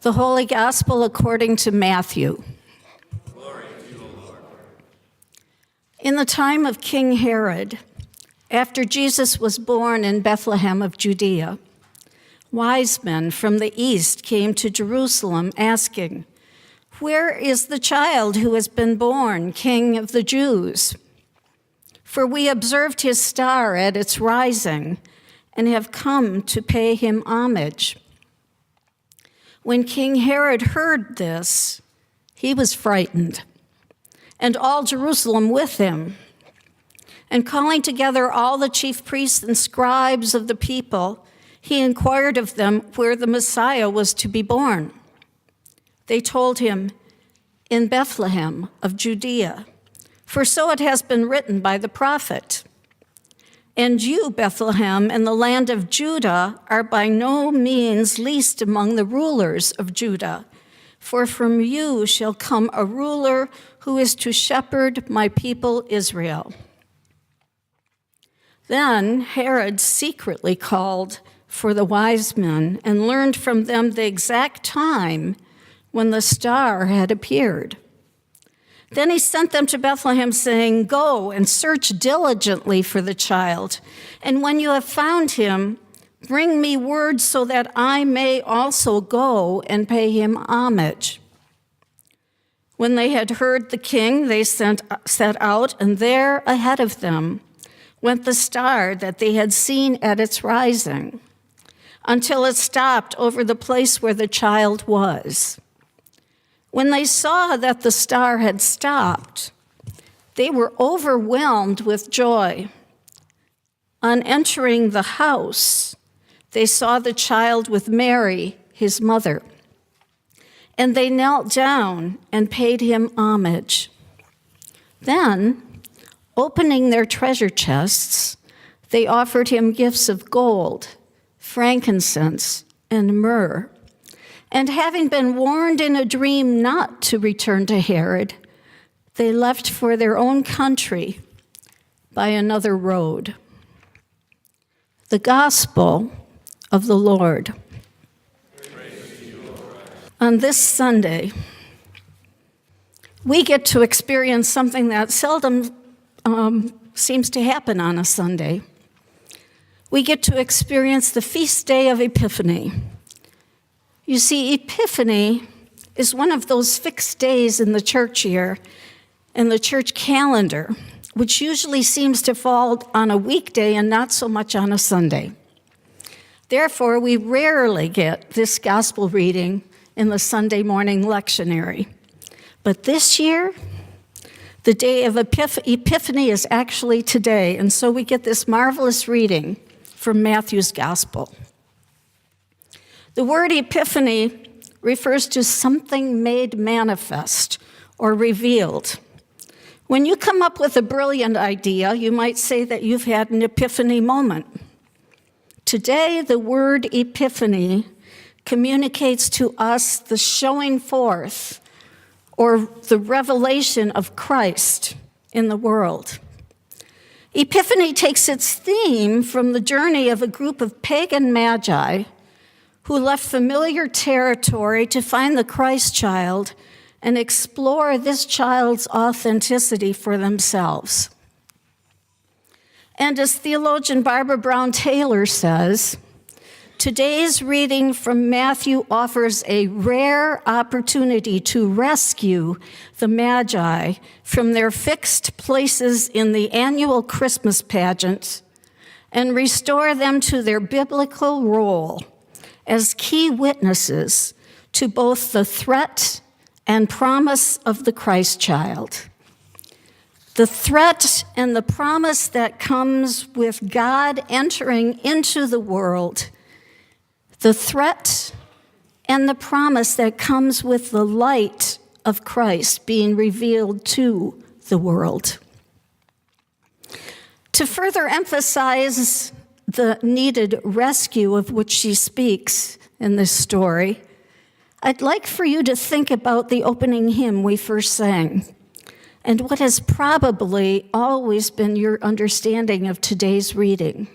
The Holy Gospel according to Matthew. Glory to you, O Lord. In the time of King Herod, after Jesus was born in Bethlehem of Judea, wise men from the east came to Jerusalem asking, "Where is the child who has been born, King of the Jews? For we observed his star at its rising and have come to pay him homage." When King Herod heard this, he was frightened, and all Jerusalem with him. And calling together all the chief priests and scribes of the people, he inquired of them where the Messiah was to be born. They told him, "In Bethlehem of Judea, for so it has been written by the prophet. And you, Bethlehem, in the land of Judah, are by no means least among the rulers of Judah, for from you shall come a ruler who is to shepherd my people Israel." Then Herod secretly called for the wise men and learned from them the exact time when the star had appeared. Then he sent them to Bethlehem, saying, "Go and search diligently for the child, and when you have found him, bring me word so that I may also go and pay him homage." When they had heard the king, they set out, and there ahead of them went the star that they had seen at its rising, until it stopped over the place where the child was. When they saw that the star had stopped, they were overwhelmed with joy. On entering the house, they saw the child with Mary, his mother, and they knelt down and paid him homage. Then, opening their treasure chests, they offered him gifts of gold, frankincense, and myrrh. And having been warned in a dream not to return to Herod, they left for their own country by another road. The Gospel of the Lord. Praise to you, O Christ. On this Sunday, we get to experience something that seldom seems to happen on a Sunday. We get to experience the Feast Day of Epiphany. You see, Epiphany is one of those fixed days in the church year, in the church calendar, which usually seems to fall on a weekday and not so much on a Sunday. Therefore, we rarely get this gospel reading in the Sunday morning lectionary. But this year, the day of Epiphany is actually today, and so we get this marvelous reading from Matthew's gospel. The word epiphany refers to something made manifest or revealed. When you come up with a brilliant idea, you might say that you've had an epiphany moment. Today, the word epiphany communicates to us the showing forth or the revelation of Christ in the world. Epiphany takes its theme from the journey of a group of pagan magi who left familiar territory to find the Christ child and explore this child's authenticity for themselves. And as theologian Barbara Brown Taylor says, today's reading from Matthew offers a rare opportunity to rescue the Magi from their fixed places in the annual Christmas pageant and restore them to their biblical role as key witnesses to both the threat and promise of the Christ child. The threat and the promise that comes with God entering into the world. The threat and the promise that comes with the light of Christ being revealed to the world. To further emphasize the needed rescue of which she speaks in this story, I'd like for you to think about the opening hymn we first sang and what has probably always been your understanding of today's reading.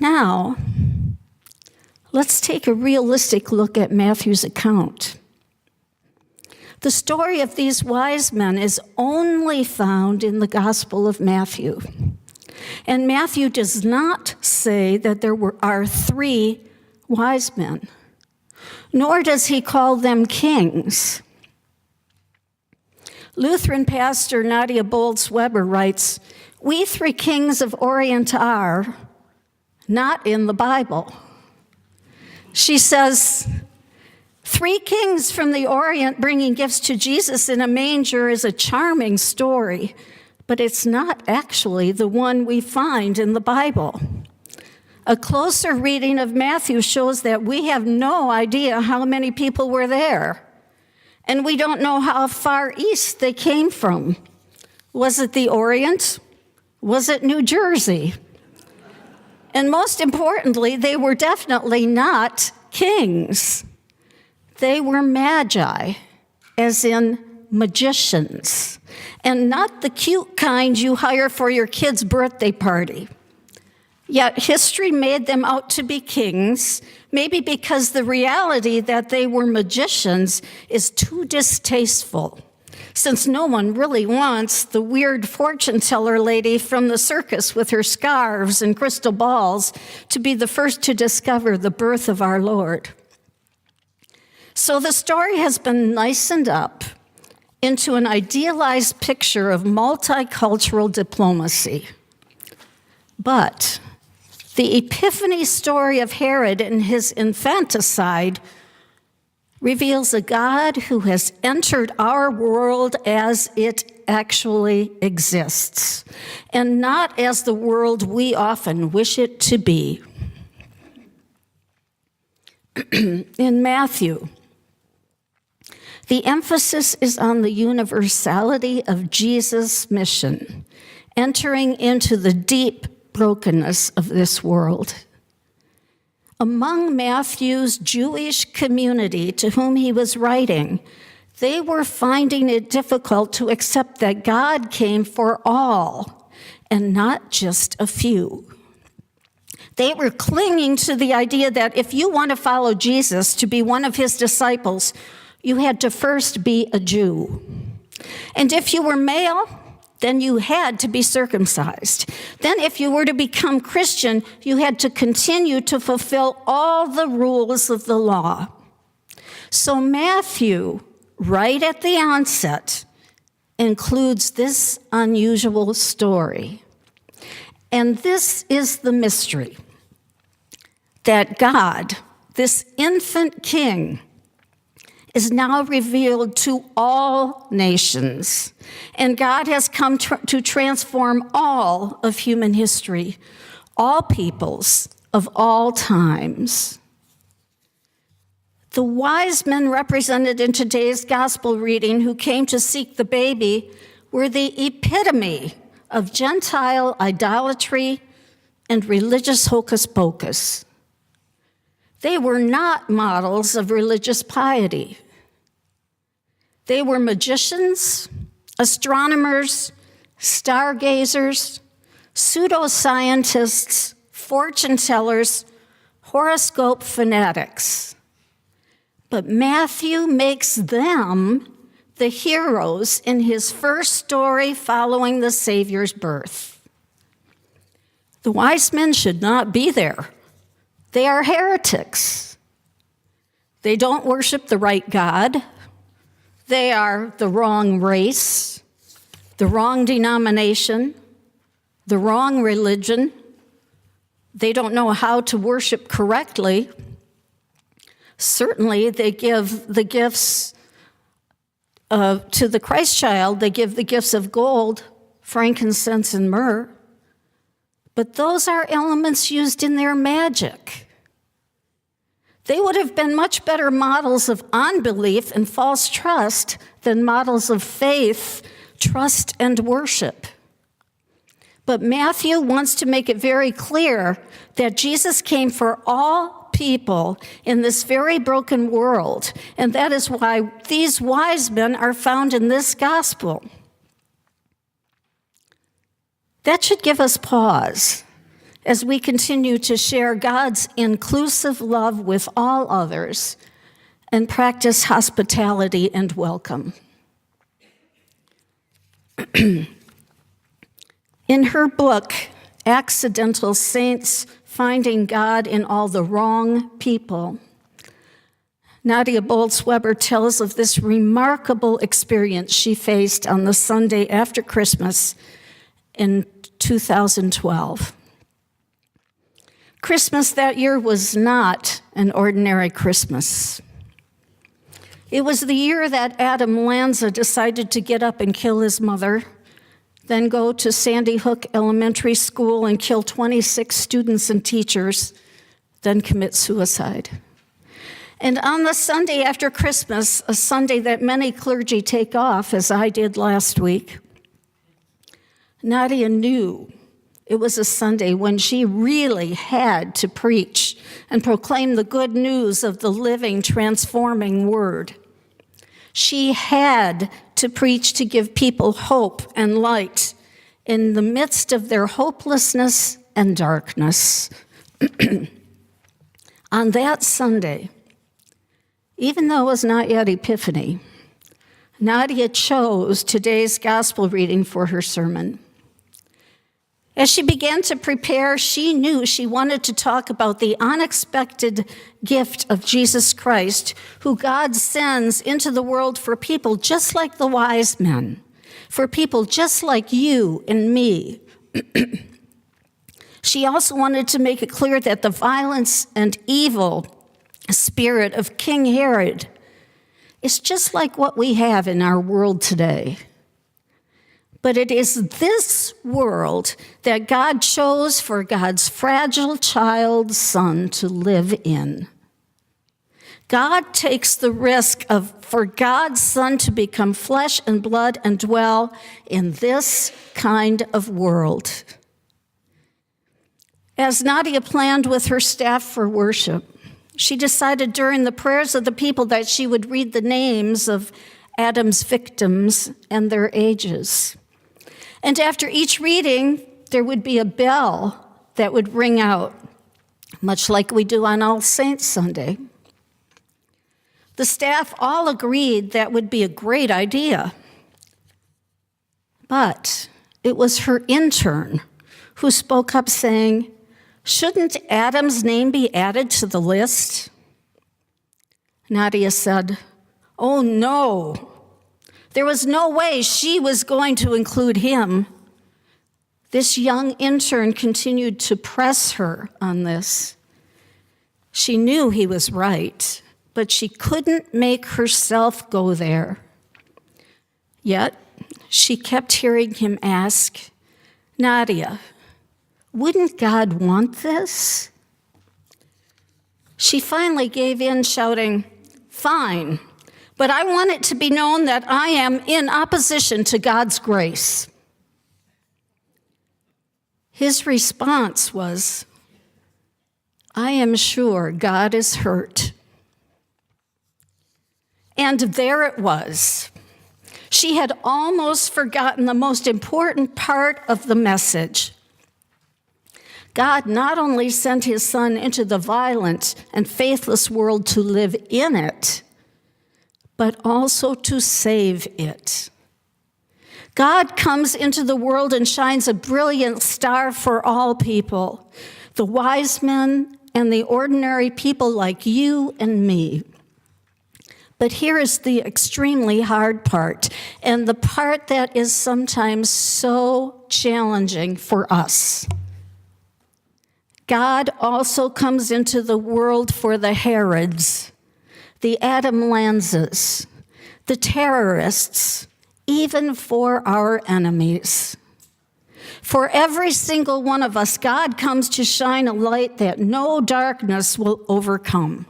Now, let's take a realistic look at Matthew's account. The story of these wise men is only found in the Gospel of Matthew. And Matthew does not say that there are 3 wise men, nor does he call them kings. Lutheran pastor Nadia Bolz-Weber writes, "We 3 kings of Orient are not in the Bible." She says, 3 kings from the Orient bringing gifts to Jesus in a manger is a charming story, but it's not actually the one we find in the Bible. A closer reading of Matthew shows that we have no idea how many people were there, and we don't know how far east they came from. Was it the Orient? Was it New Jersey? And most importantly, they were definitely not kings. They were magi, as in magicians, and not the cute kind you hire for your kid's birthday party. Yet history made them out to be kings, maybe because the reality that they were magicians is too distasteful, since no one really wants the weird fortune teller lady from the circus with her scarves and crystal balls to be the first to discover the birth of our Lord. So the story has been nicened up into an idealized picture of multicultural diplomacy. But the Epiphany story of Herod and his infanticide reveals a God who has entered our world as it actually exists, and not as the world we often wish it to be. In Matthew, the emphasis is on the universality of Jesus' mission, entering into the deep brokenness of this world. Among Matthew's Jewish community to whom he was writing, they were finding it difficult to accept that God came for all and not just a few. They were clinging to the idea that if you want to follow Jesus, to be one of his disciples, you had to first be a Jew. And if you were male, then you had to be circumcised. Then if you were to become Christian, you had to continue to fulfill all the rules of the law. So Matthew, right at the onset, includes this unusual story. And this is the mystery, that God, this infant king, is now revealed to all nations. And God has come to transform all of human history, all peoples of all times. The wise men represented in today's gospel reading who came to seek the baby were the epitome of Gentile idolatry and religious hocus pocus. They were not models of religious piety. They were magicians, astronomers, stargazers, pseudoscientists, fortune tellers, horoscope fanatics. But Matthew makes them the heroes in his first story following the Savior's birth. The wise men should not be there. They are heretics. They don't worship the right God. They are the wrong race, the wrong denomination, the wrong religion. They don't know how to worship correctly. Certainly, they give the gifts to the Christ child. They give the gifts of gold, frankincense, and myrrh. But those are elements used in their magic. They would have been much better models of unbelief and false trust than models of faith, trust, and worship. But Matthew wants to make it very clear that Jesus came for all people in this very broken world, and that is why these wise men are found in this gospel. That should give us pause as we continue to share God's inclusive love with all others and practice hospitality and welcome. In her book, Accidental Saints, Finding God in All the Wrong People, Nadia Bolz-Weber tells of this remarkable experience she faced on the Sunday after Christmas in 2012. Christmas that year was not an ordinary Christmas. It was the year that Adam Lanza decided to get up and kill his mother, then go to Sandy Hook Elementary School and kill 26 students and teachers, then commit suicide. And on the Sunday after Christmas, a Sunday that many clergy take off, as I did last week, Nadia knew it was a Sunday when she really had to preach and proclaim the good news of the living, transforming Word. She had to preach to give people hope and light in the midst of their hopelessness and darkness. On that Sunday, even though it was not yet Epiphany, Nadia chose today's gospel reading for her sermon. As she began to prepare, she knew she wanted to talk about the unexpected gift of Jesus Christ, who God sends into the world for people just like the wise men, for people just like you and me. She also wanted to make it clear that the violence and evil spirit of King Herod is just like what we have in our world today. But it is this world that God chose for God's fragile child son to live in. God takes the risk for God's son to become flesh and blood and dwell in this kind of world. As Nadia planned with her staff for worship, she decided during the prayers of the people that she would read the names of Adam's victims and their ages. And after each reading, there would be a bell that would ring out, much like we do on All Saints Sunday. The staff all agreed that would be a great idea. But it was her intern who spoke up saying, "Shouldn't Adam's name be added to the list?" Nadia said, "Oh no. There was no way she was going to include him." This young intern continued to press her on this. She knew he was right, but she couldn't make herself go there. Yet, she kept hearing him ask, "Nadia, wouldn't God want this?" She finally gave in, shouting, "Fine. But I want it to be known that I am in opposition to God's grace." His response was, "I am sure God is hurt." And there it was. She had almost forgotten the most important part of the message. God not only sent his son into the violent and faithless world to live in it, but also to save it. God comes into the world and shines a brilliant star for all people, the wise men and the ordinary people like you and me. But here is the extremely hard part, and the part that is sometimes so challenging for us. God also comes into the world for the Herods, the Adam Lanzas, the terrorists, even for our enemies. For every single one of us, God comes to shine a light that no darkness will overcome.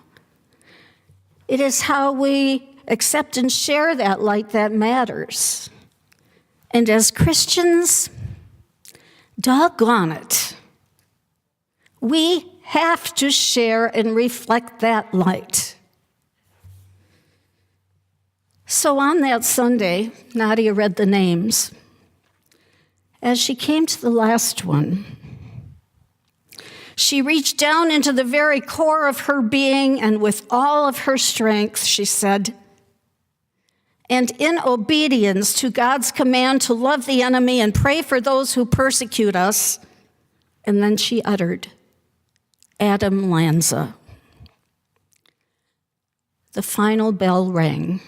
It is how we accept and share that light that matters. And as Christians, doggone it, we have to share and reflect that light. So on that Sunday, Nadia read the names. As she came to the last one, She reached down into the very core of her being, and with all of her strength, she said, "And in obedience to God's command to love the enemy and pray for those who persecute us," and then she uttered, "Adam Lanza." The final bell rang.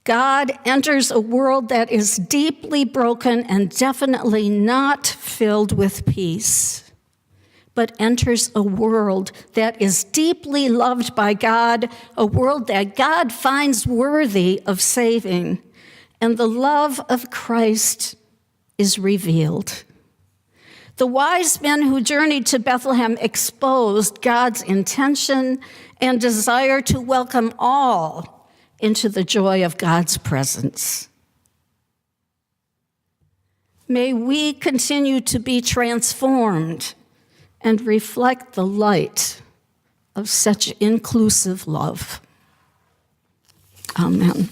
God enters a world that is deeply broken and definitely not filled with peace, but enters a world that is deeply loved by God, a world that God finds worthy of saving, and the love of Christ is revealed. The wise men who journeyed to Bethlehem exposed God's intention and desire to welcome all into the joy of God's presence. May we continue to be transformed and reflect the light of such inclusive love. Amen.